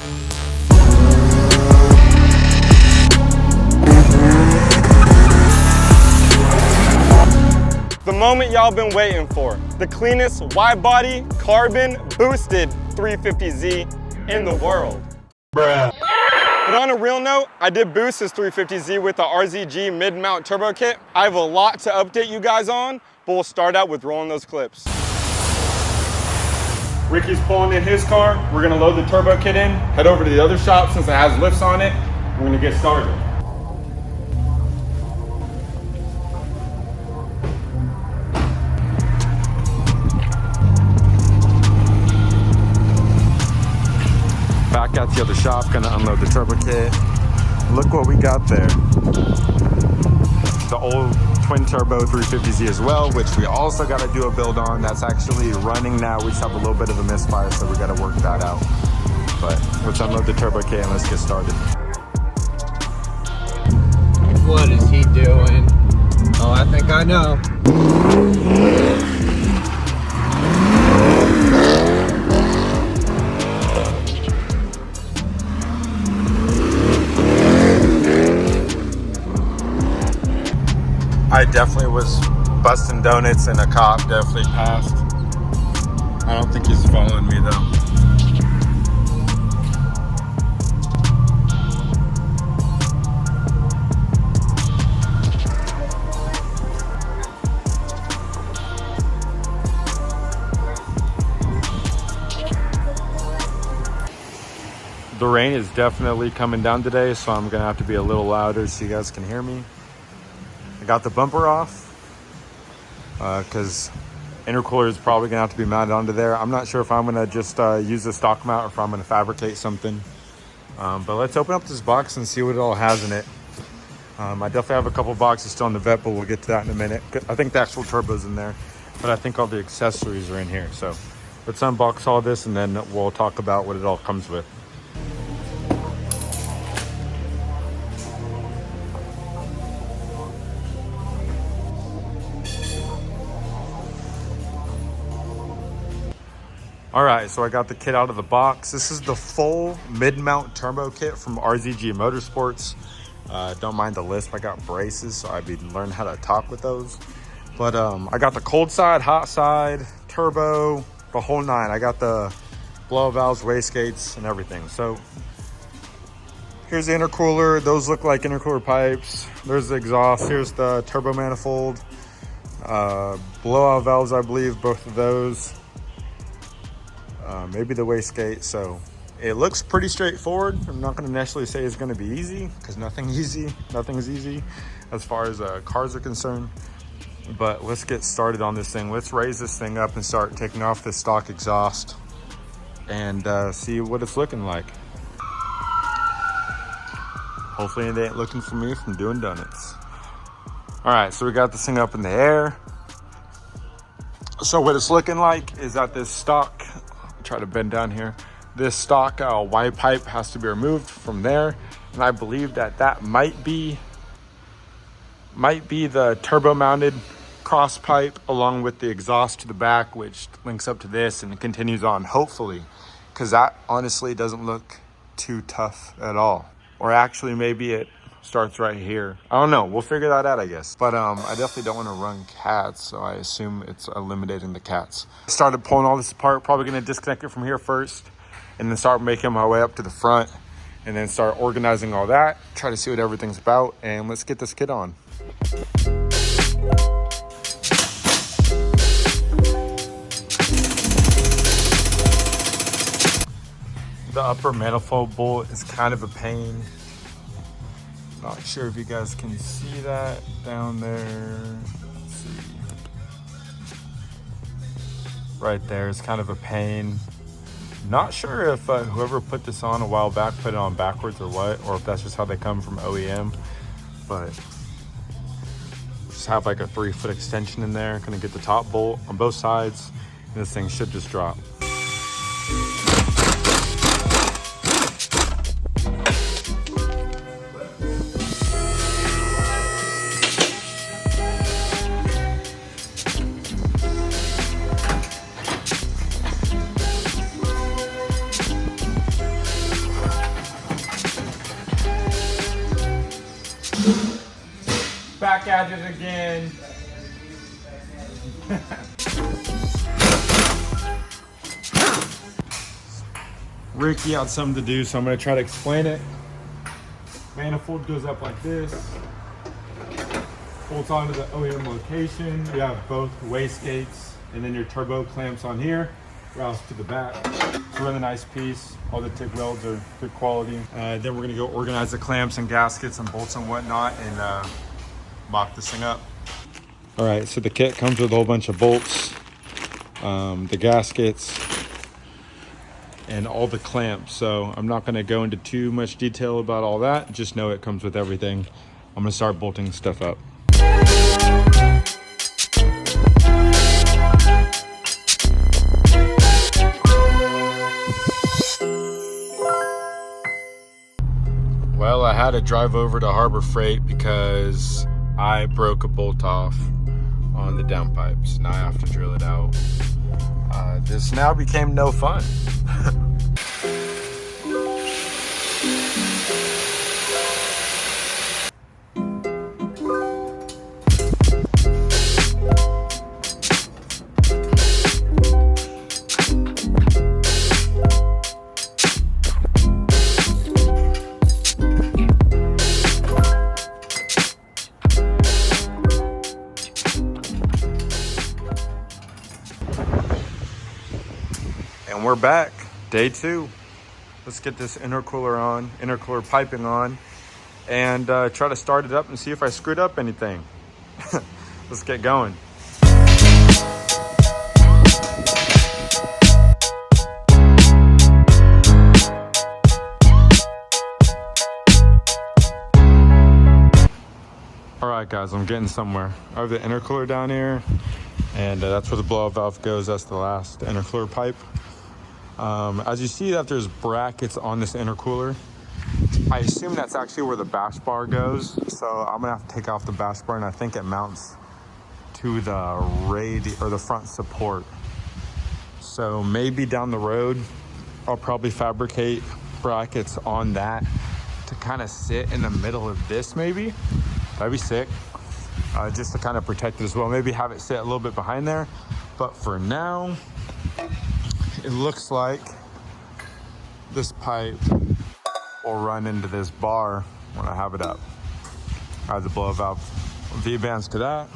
The moment y'all been waiting for. The cleanest wide-body, carbon, boosted 350Z in the world. Bruh. But on a real note, I did boost this 350Z with the RZG mid-mount turbo kit. I have a lot to update you guys on, but we'll start out with rolling those clips. Ricky's pulling in his car. We're gonna load the turbo kit in, head over to the other shop since it has lifts on it. We're gonna get started. Back at the other shop, gonna unload the turbo kit. Look what we got there. The old twin turbo 350Z as well, which we also got to do a build on. That's actually running now. We just have a little bit of a misfire, so we got to work that out. But let's unload the turbo kit and let's get started. What is he doing? Oh, I think I know. I definitely was busting donuts and a cop definitely passed. I don't think he's following me though. The rain is definitely coming down today, so I'm gonna have to be a little louder so you guys can hear me. I got the bumper off because intercooler is probably gonna have to be mounted onto there. I'm not sure if I'm gonna just use the stock mount or if I'm gonna fabricate something. But let's open up this box and see what it all has in it. I definitely have a couple boxes still in the vet, but we'll get to that in a minute. I think the actual turbo's in there, but I think all the accessories are in here. So let's unbox all this and then we'll talk about what it all comes with. All right, so I got the kit out of the box. This is the full mid-mount turbo kit from RZG Motorsports. Don't mind the lisp, I got braces, so I've been learning how to talk with those. But I got the cold side, hot side, turbo, the whole nine. I got the blow valves, wastegates, and everything. So here's the intercooler. Those look like intercooler pipes. There's the exhaust. Here's the turbo manifold. Blowout valves, I believe, both of those. Maybe the wastegate. So it looks pretty straightforward. I'm not going to necessarily say it's going to be easy because nothing's easy as far as cars are concerned. But let's get started on this thing. Let's raise this thing up and start taking off the stock exhaust and see what it's looking like. Hopefully it ain't looking for me from doing donuts. All right, so we got this thing up in the air. So what it's looking like is that this stock, try to bend down here, this stock Y pipe has to be removed from there, and I believe that might be the turbo mounted cross pipe along with the exhaust to the back, which links up to this and it continues on, hopefully, because that honestly doesn't look too tough at all. Or actually maybe it starts right here. I don't know, we'll figure that out, I guess. But I definitely don't want to run cats, so I assume it's eliminating the cats. I started pulling all this apart, probably going to disconnect it from here first and then start making my way up to the front and then start organizing all that, try to see what everything's about, and let's get this kit on. The upper manifold bolt is kind of a pain. Not sure if you guys can see that down there. Let's see. Right there is kind of a pain. Not sure if whoever put this on a while back put it on backwards or what, or if that's just how they come from OEM. But just have like a 3-foot extension in there. Gonna get the top bolt on both sides, and this thing should just drop. back at it again. Ricky had something to do, so I'm gonna try to explain it. Manifold goes up like this. Bolts onto the OEM location. You have both wastegates, and then your turbo clamps on here. Routes to the back. It's a really nice piece. All the TIG welds are good quality. Then we're gonna go organize the clamps and gaskets and bolts and whatnot, and mock this thing up. All right, so the kit comes with a whole bunch of bolts, the gaskets, and all the clamps. So I'm not gonna go into too much detail about all that. Just know it comes with everything. I'm gonna start bolting stuff up. Well, I had to drive over to Harbor Freight because I broke a bolt off on the downpipes. Now I have to drill it out. This now became no fun. And we're back, day 2. Let's get this intercooler piping on, and try to start it up and see if I screwed up anything. Let's get going. All right, guys, I'm getting somewhere. I have the intercooler down here, and that's where the blow-off valve goes. That's the last intercooler pipe. As you see that there's brackets on this intercooler, I assume that's actually where the bash bar goes. So I'm gonna have to take off the bash bar, and I think it mounts to the front support. So maybe down the road, I'll probably fabricate brackets on that to kind of sit in the middle of this maybe. That'd be sick. Just to kind of protect it as well. Maybe have it sit a little bit behind there. But for now, it looks like this pipe will run into this bar when I have it up. I have the blow valve V-bands to that.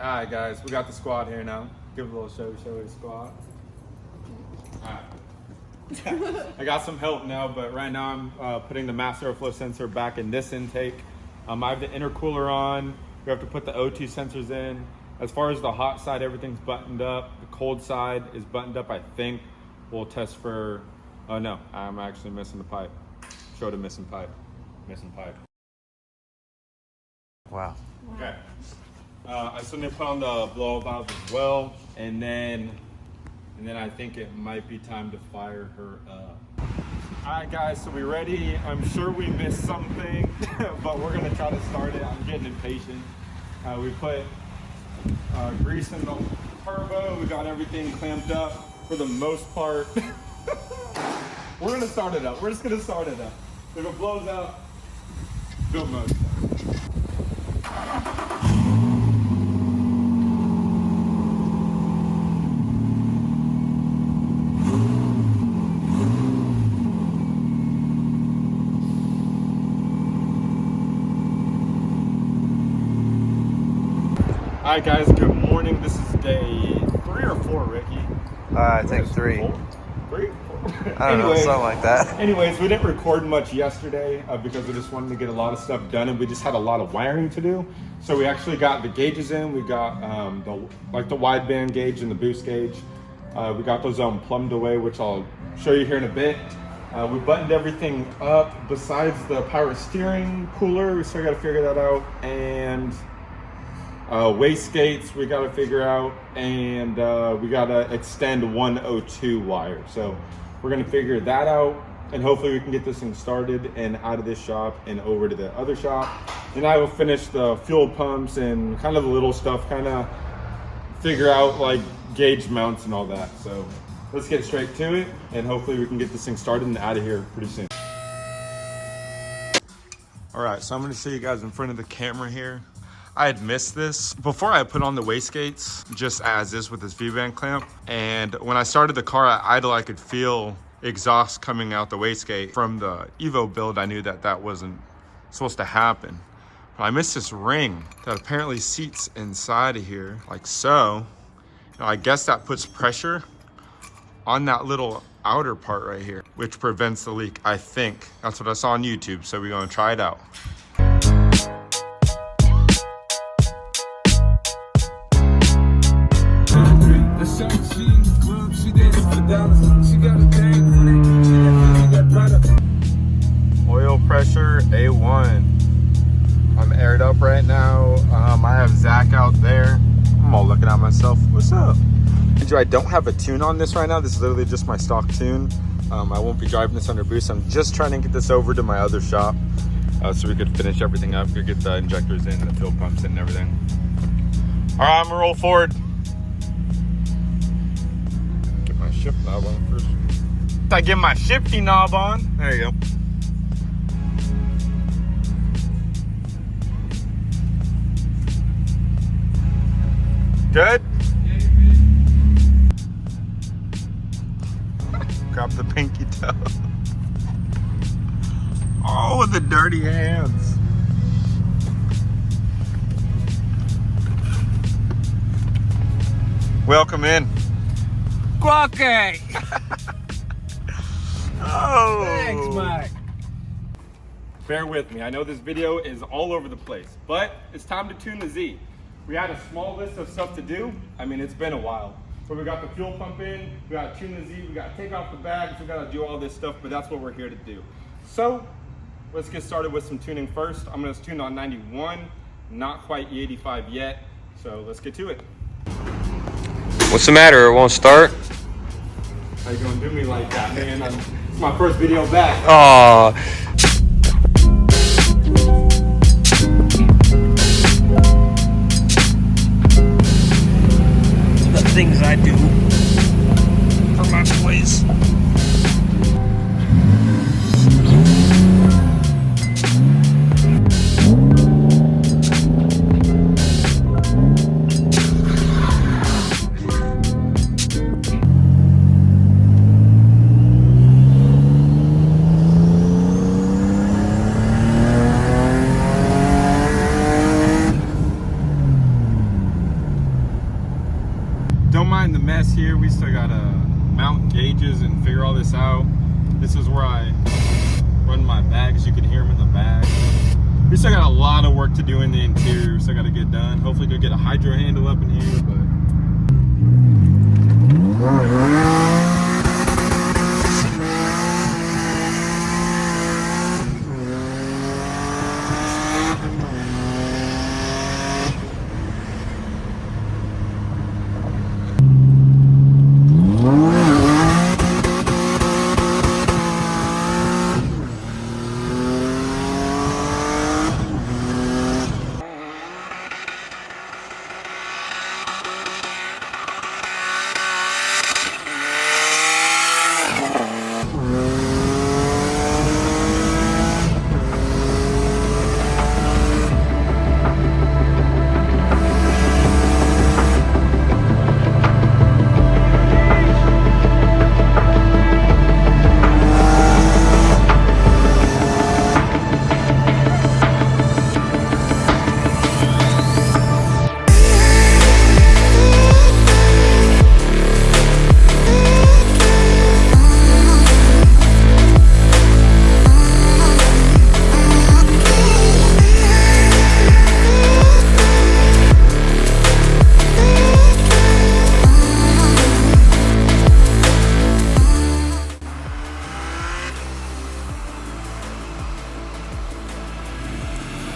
All right, guys, we got the squad here now. Give it a little show the squad. All right. I got some help now, but right now I'm putting the mass airflow sensor back in this intake. I have the intercooler on. We have to put the O2 sensors in. As far as the hot side, everything's buttoned up. The cold side is buttoned up, I think. We'll test for, oh no, I'm actually missing the pipe. Showed a missing pipe. Missing pipe. Wow. Okay. I still need to put on the blow valve as well, and then I think it might be time to fire her up. All right, guys, so we ready? I'm sure we missed something, but we're gonna try to start it. I'm getting impatient. We put grease in the turbo. We got everything clamped up for the most part. We're gonna start it up. We're just gonna start it up. If it blows out, do most. All right, guys, good morning. This is day 3 or 4, Ricky? I think 3. 3? 4? I don't know, something like that. Anyways, we didn't record much yesterday because we just wanted to get a lot of stuff done, and we just had a lot of wiring to do. So we actually got the gauges in. We got the wideband gauge and the boost gauge. We got those plumbed away, which I'll show you here in a bit. We buttoned everything up besides the power steering cooler. We still got to figure that out. And wastegates we got to figure out, and we got to extend one O2 wire. So we're gonna figure that out, and hopefully we can get this thing started and out of this shop and over to the other shop. And I will finish the fuel pumps and kind of the little stuff, kind of figure out like gauge mounts and all that. So let's get straight to it, and hopefully we can get this thing started and out of here pretty soon. All right, so I'm gonna show you guys in front of the camera here. I had missed this. Before I put on the wastegates, just as is with this V-band clamp, and when I started the car at idle, I could feel exhaust coming out the wastegate. From the Evo build, I knew that that wasn't supposed to happen. But I missed this ring that apparently seats inside of here, like so. Now, I guess that puts pressure on that little outer part right here, which prevents the leak, I think. That's what I saw on YouTube, so we're gonna try it out. Oil pressure A1. I'm aired up right now. I have Zach out there. I'm all looking at myself. What's up? I don't have a tune on this right now. This is literally just my stock tune. I won't be driving this under boost. I'm just trying to get this over to my other shop so we could finish everything up. Could get the injectors in, the fuel pumps in, and everything. All right, I'm gonna roll forward. Get my shift knob on first. I get my shifty knob on. There you go. Good? Grab the pinky toe. Oh, with the dirty hands. Welcome in. Quackay! Oh. Thanks, Mike. Bear with me. I know this video is all over the place, but it's time to tune the Z. We had a small list of stuff to do. I mean, it's been a while. So we got the fuel pump in, we got to tune the Z, we got to take off the bags, we got to do all this stuff, but that's what we're here to do. So let's get started with some tuning first. I'm going to tune on 91, not quite E85 yet. So let's get to it. What's the matter? It won't start? How you going to do me like that, man? It's my first video back. Aww. Things I do for my boys. Don't mind the mess here. We still gotta mount gauges and figure all this out. This is where I run my bags. You can hear them in the bag. We still got a lot of work to do in the interior. We still gotta get done. Hopefully, we'll get a hydro handle up in here, but